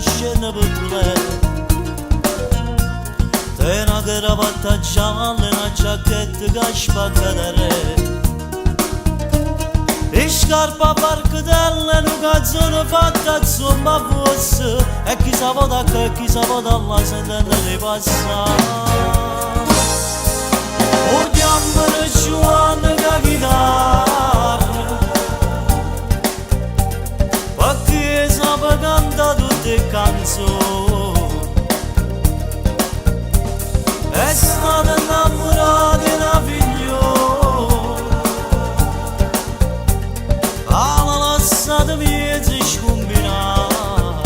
scena per te una cravatta gialla, una giacchetta che spacca da re. E scarpa parcatella, un cazzone fatta insomma fosse. E chi sa vota qui e chi sa vota là sentendo di passare. O chiamano Giovanni che chitarra, perché sapeva cantare tutte le canzoni. È stata innamorata di una figliola, l'ha lasciata via e scombinata.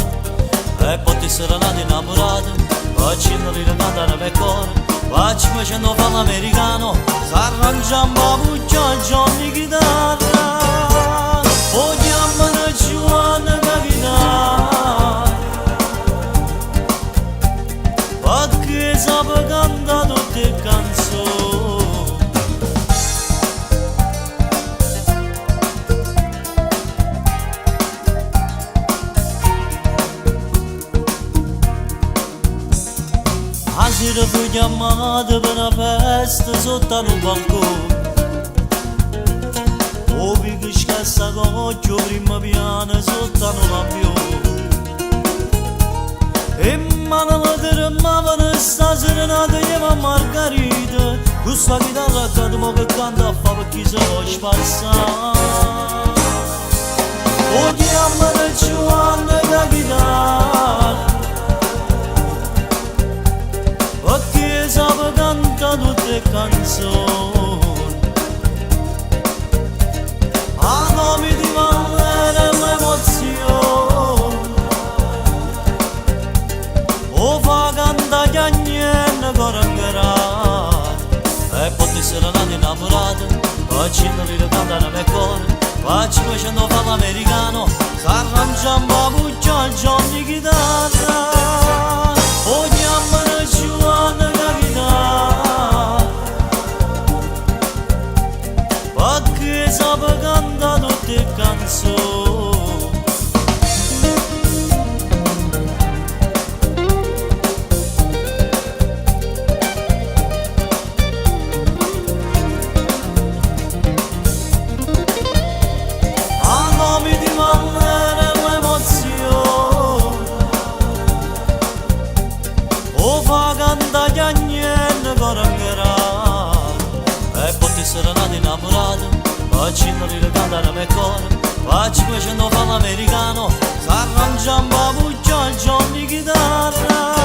E poi ti sarà nata innamorata, faccio il cantare per cuore. Faccio facendo fa l'americano, s'arrangiamo a buccia Johnny chitarra. O chiamano Giovanni che chitarra, perché sapeva cantare tutte le canzoni. La sera fu chiamata per una festa sotto un balcone. O che scassa cocchio prima piano sotto un lampione. E mano la tremavano sta serenata io Margherita, questa chitarra che mo che canta a fa per chi se può spazzare. O chiamano Giovanni che chitarra, perché sapeva cantare tutte le canzoni. A nome di Vallera l'emozione, o fa cantare chiagnenne corangherà. E poi ti sarà nata innamorata, facendo dire cantare per cuore. Faccio facendo fa l'americano, s'arrangiamo a buccia Johnny chitarra. O chiamano Giovanni che chitarra, perché sapeva cantare tutte le canzoni. A nome di Vallera l'emozione, o fa cantare chiagnenne corangherà. E poi ti sarà nata innamorata, facendo dire cantare per cuore. Faccio facendo fa l'americano, s'arrangiamo a buccia Johnny chitarra.